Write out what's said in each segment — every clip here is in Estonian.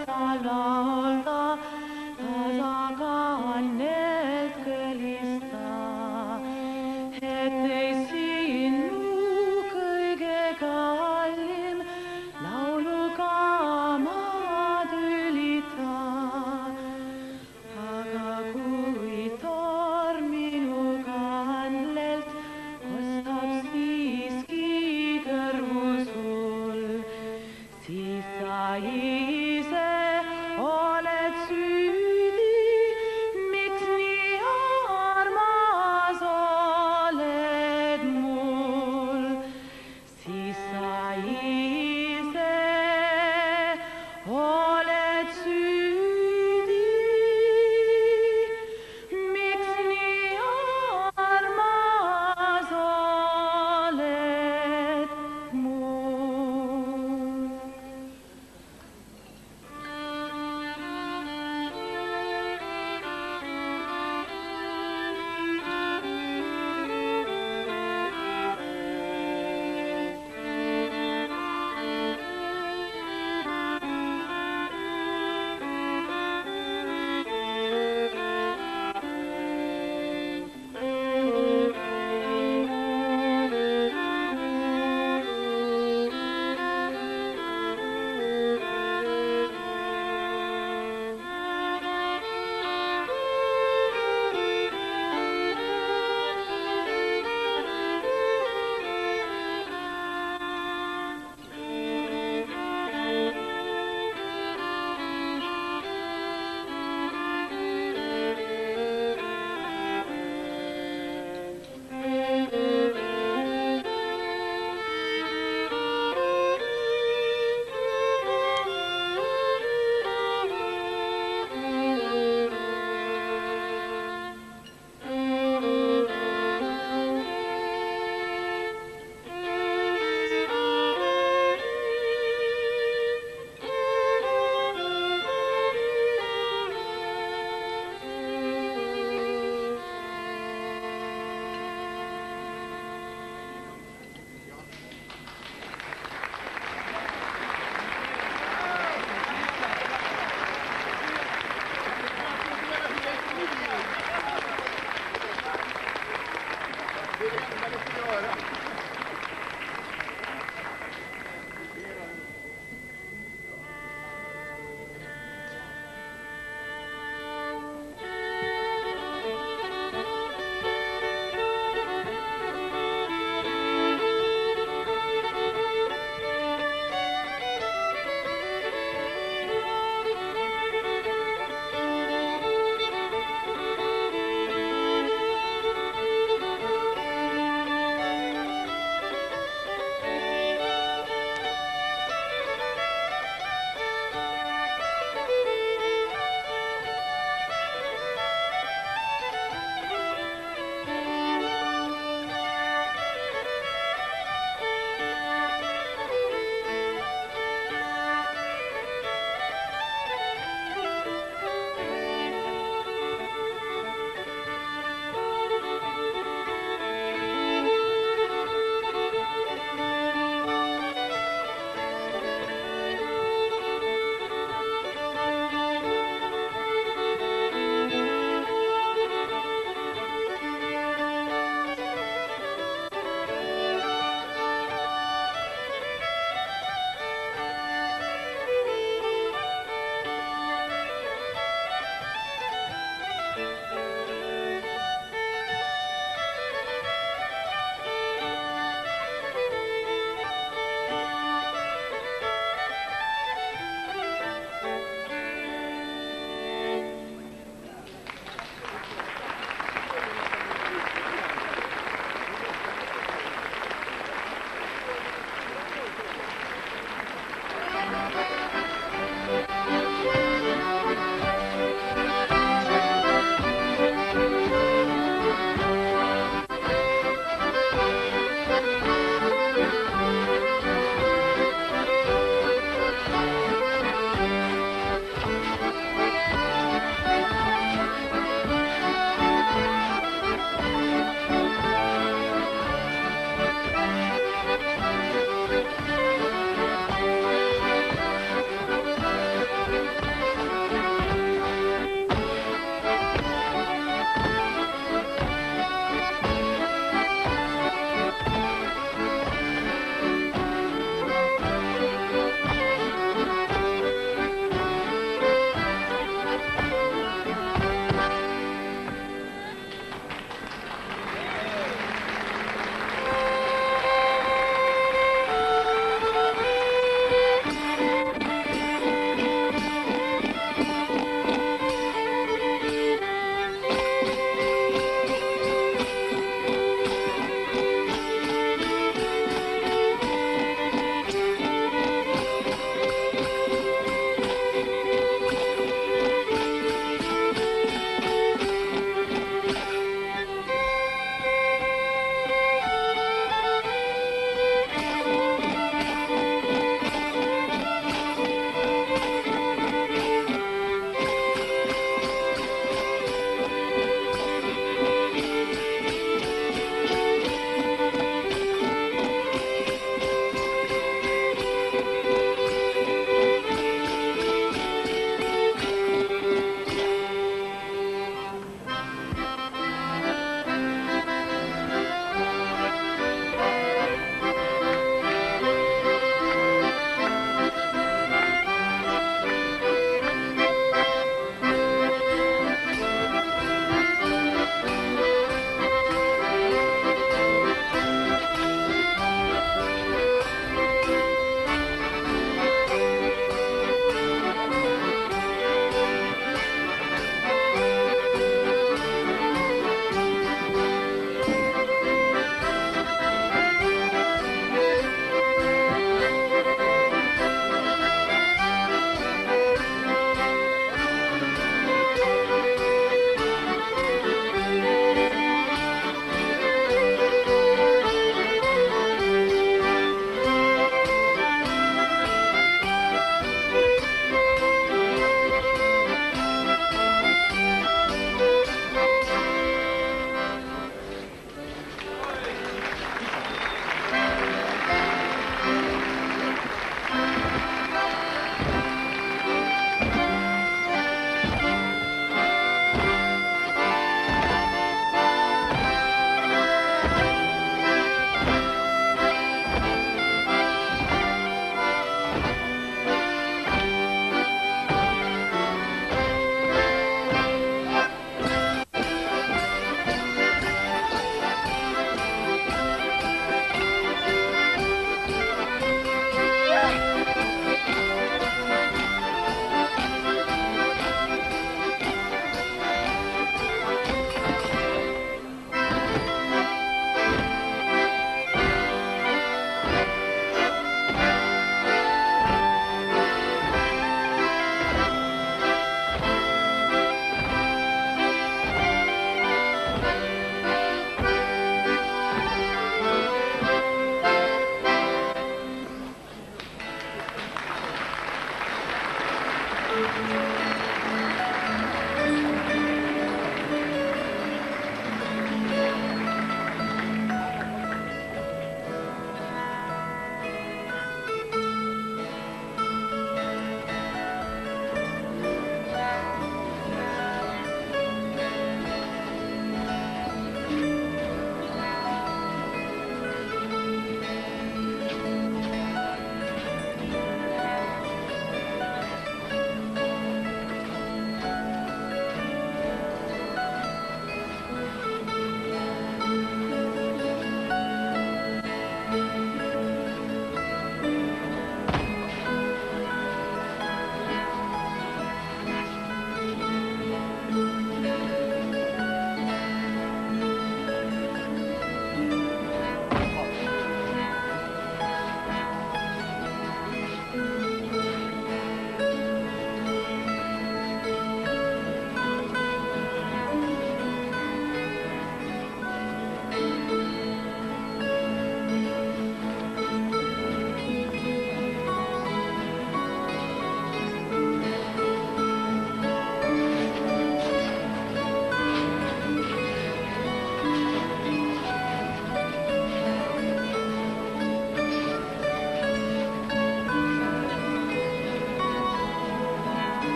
sa laulda, tasa kannelt kõlista, et ei sinu kõige kallim laulukaama tülita. Aga kui torm minu kannelt kostab siiski kõrvu sul, siis sa ise oled süüdi, miks nii armas oled mul. Siis sa ise oled süüdi, miks nii armas oled mul.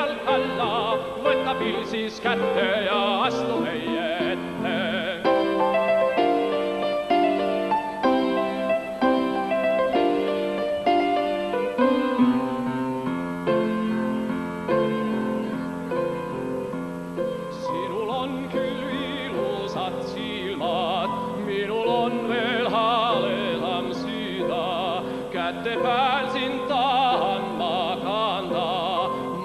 pealt alla, võta pill siis kätte ja astu meie ette. Sinul on küll ilusad silmad, minul on veel haledam süda, kätte peal sind tahan ma kanda,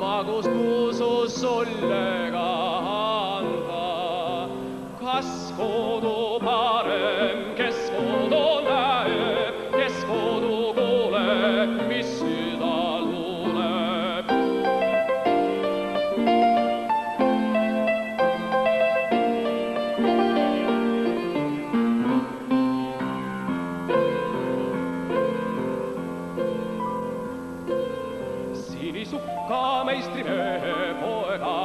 magust kuusus sulle ka anda. Kas kodu parem, kes kodu näeb, kes kodu kuuleb, mis süda luuleb? Sinisukka meistrimehe poega,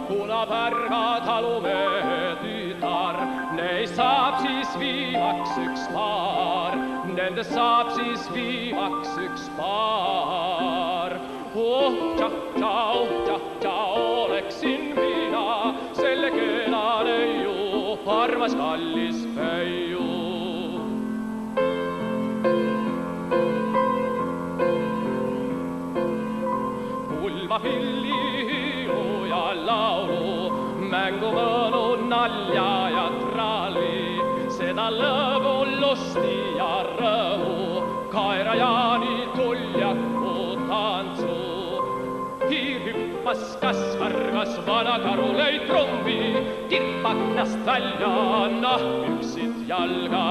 punapärga talumehe tütar, neist saab siis viimaks üks paar, nendest saab siis viimaks üks paar. Oh, tša, oleksin mina selle kena neiu, armas kallis peiu. Pulma pilli, hiilu ja laulu, mängu mõnu nalja ja tralli, seda lõbu, lusti ja rõõmu, Kaerajaani tuljaku tantsu. Hiir hüppas, kas kargas, vana karu lõi trummi, kirpaknast välja, nahkpüksid jalga.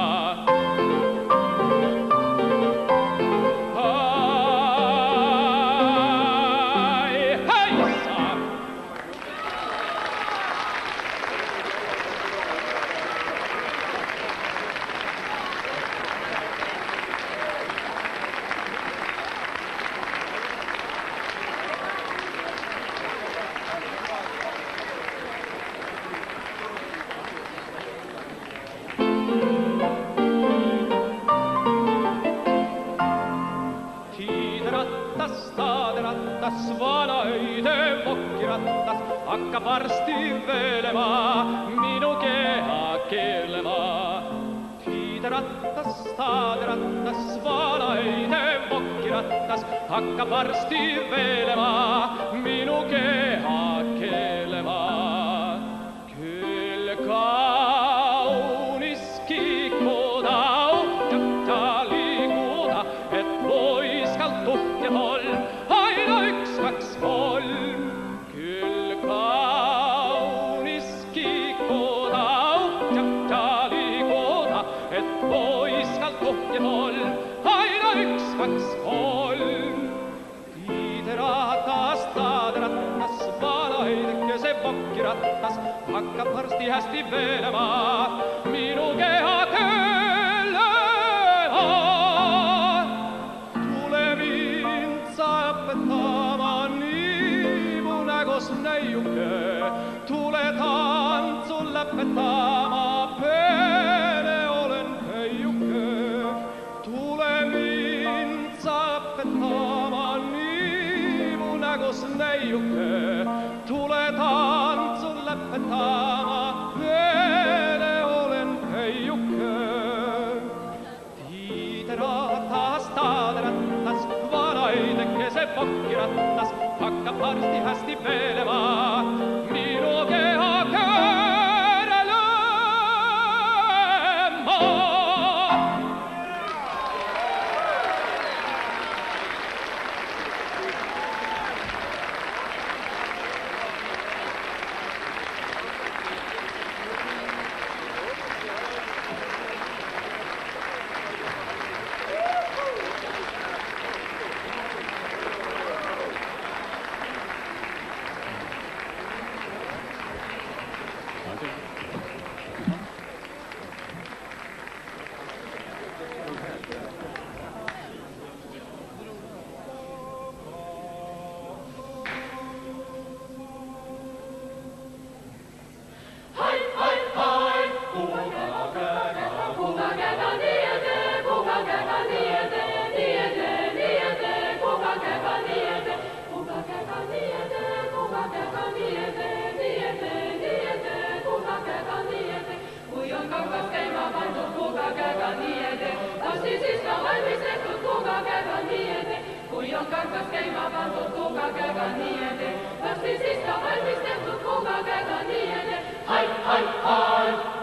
Taadrattas, vana öide vokkirattas, hakkab varsti veelema, minu keha keelema. Tiiderattas, taadrattas, vana öide vokkirattas, hakkab varsti veelema, minu keha keelema. Küll kaunis kikuda, uhkata liiguda, et poiskalt tuhk ja tolm, aina üks, kaks, kolm. Küll kaunis kikuda, uhkata liiguda, et poiskalt tuhk ja tolm, aina üks, kaks, kolm. Tiideratas, taadrattas, vana heidekese vokkirattas, hakkab varsti hästi veelema, minu keha keelema. Tule mind sa õpetama, nii mu nägus neiuke, tule tantsu lõpetama, peene olen peiuke. Tule mind sa õpetama, nii mu nägus neiuke, tule tantsu lõpetama, peene olen peiuke. Tiideratas, taadrattas, vana heidekese vokkirattas, hakkab varsti hästi veelema, minu keha keerelema. kantas käima pandud kuuga käega nii ede. Varsti siis ka valmis tehtud kuuga käega nii ede. Hai, hai, hai!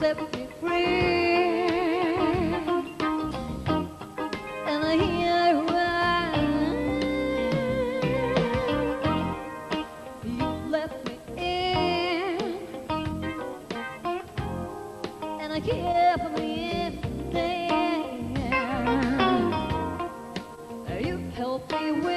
set me free, and here I am. You left me in, and I kept me in there. You helped me win.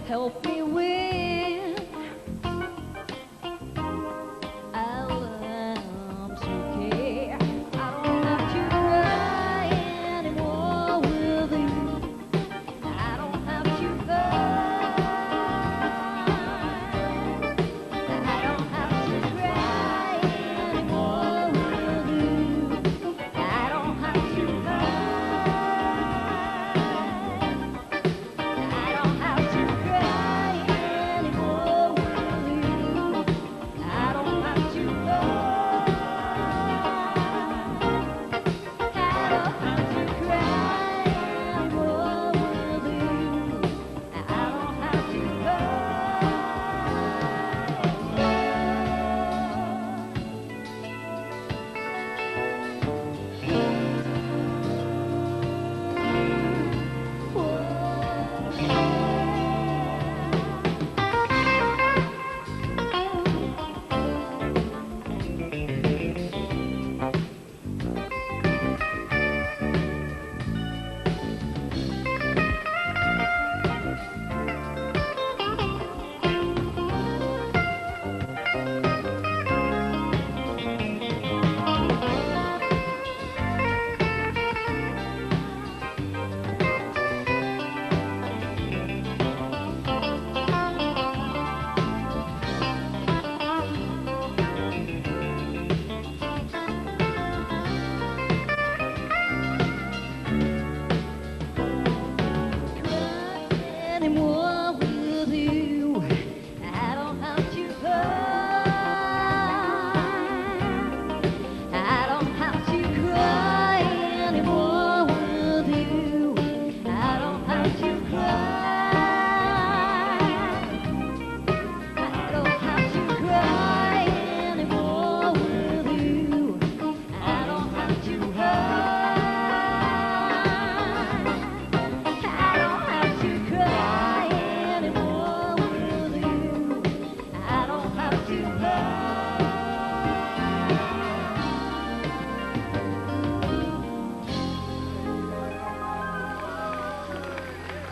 Help me win. I'm so care. I don't have to cry anymore with you. I don't have to cry. I don't have to cry anymore with you. I don't have to cry.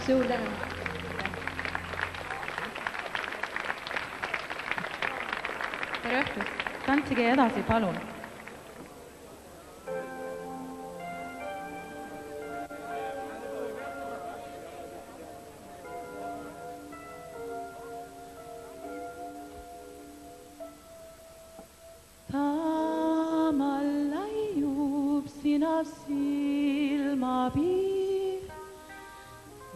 Suur tänu. Tere õhtust! Tantsige edasi, palun! Taamal laiub sina Hõõgav silmapiir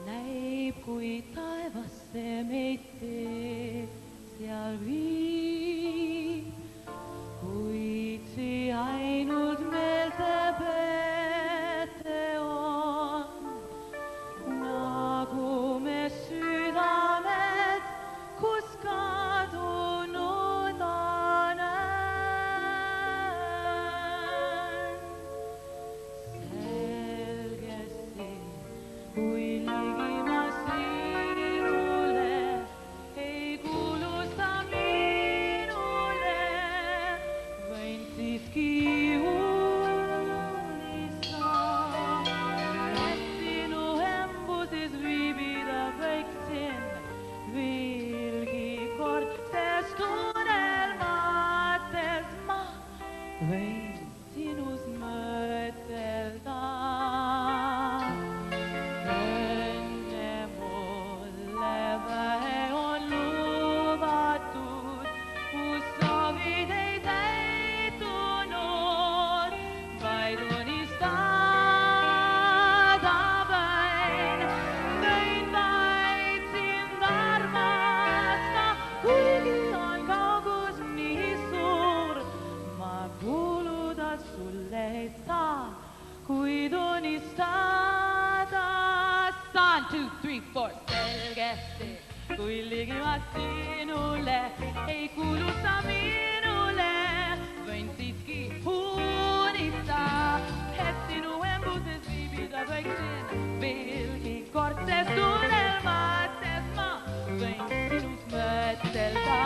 näib, kui taevasse meid teeb seal viib. Kuid see ainult meelde peete on, nagu me südamed, kus kadunud olen. Selge see, kui ligi ma sinule, ei kuulu sa minule, võin siiski unistada, et sinu embuses viibida võiksin veelgi kord, sest unelmates ma võin sinus mõtelda. Õnne mulle vähe on lubatud, mu soovid ei täitunud, vaid unistada võin vaid sind armasta, kuigi on kaugus nii suur, ma kuuluda sulle ei saa, kuid unistada saan. 2, 3, 4, selgesti, kui ligi ma sinule, ei kuulu sa minule, võin siiski unistada, et sinu embuses viibida võiksin veelgi kord, sest unelmates ma võin sinus mõtelda.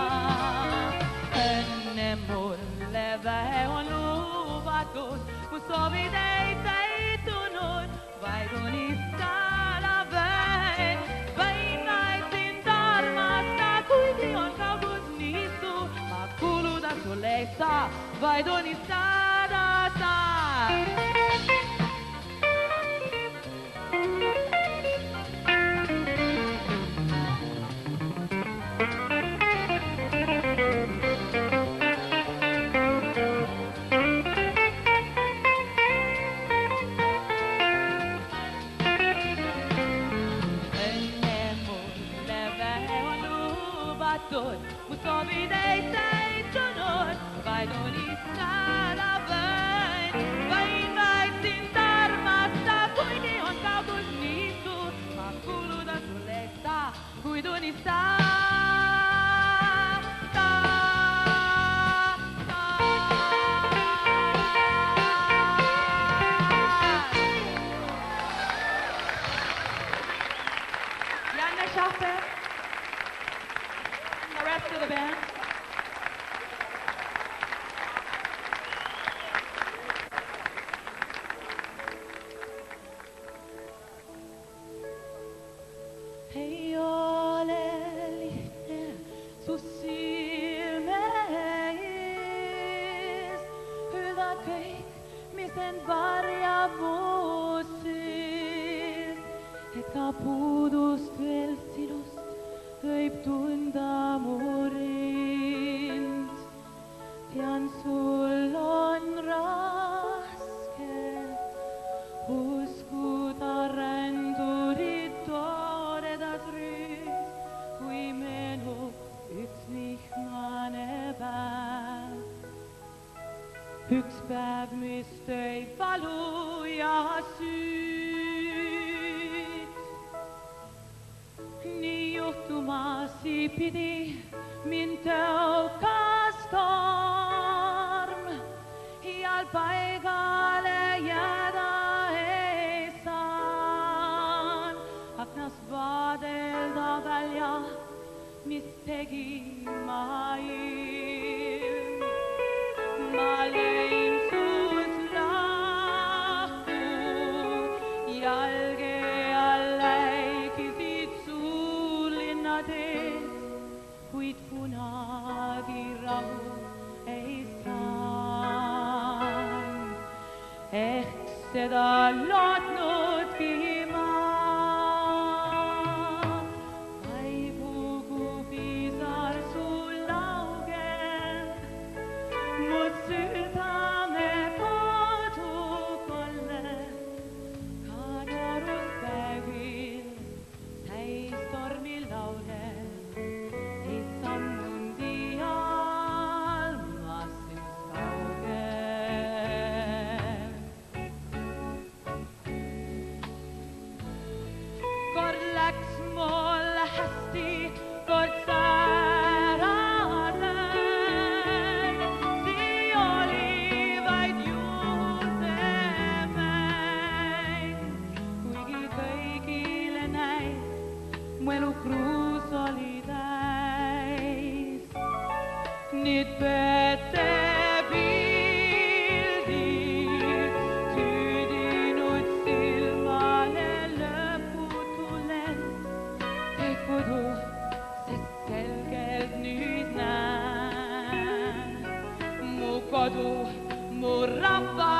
Õnne mulle vähe on lubatud, mu soovid ei täitunud, vaid unistada võin vaid sind armasta, kuigi on kaugus nii suur, ma kuuluda sulle ei saa, vaid unistada saan. Mu soovid ei täitunud, vaid unistada võin vaid sind armasta, kuigi on kaugus nii suur, ma kuuluda sulle ei saa, kuid unistada. Janne Schaffer. The rest of the band. Ei ole lihtne su silme ees öelda kõik, mis end varjab mu sees, et ka puudust veel sinust võib tunda mu rind. Tean, sul on raske uskuda rändurid toredas rüüs, kui meenub üks vihmane päev. Üks päev, mis tõi valu ja süüd. Nii juhtumasi pidi mind tõukas torm, ial paigale jääda ei saan. Aknast vaadelda välja, mis tegi maailm. Ma lõin sust lahku, jalge all läikisid suurlinna teed, kuid kunagi rahu ei saanud. Ehk seda lootnudki ma, vaibugu pisar sul laugen, mu südame kodukolle. Nüüd pete pildi tüüdinud silmale lõputu lend. Teed kodu, sest selgelt nüüd näen mu kodu, mu rahva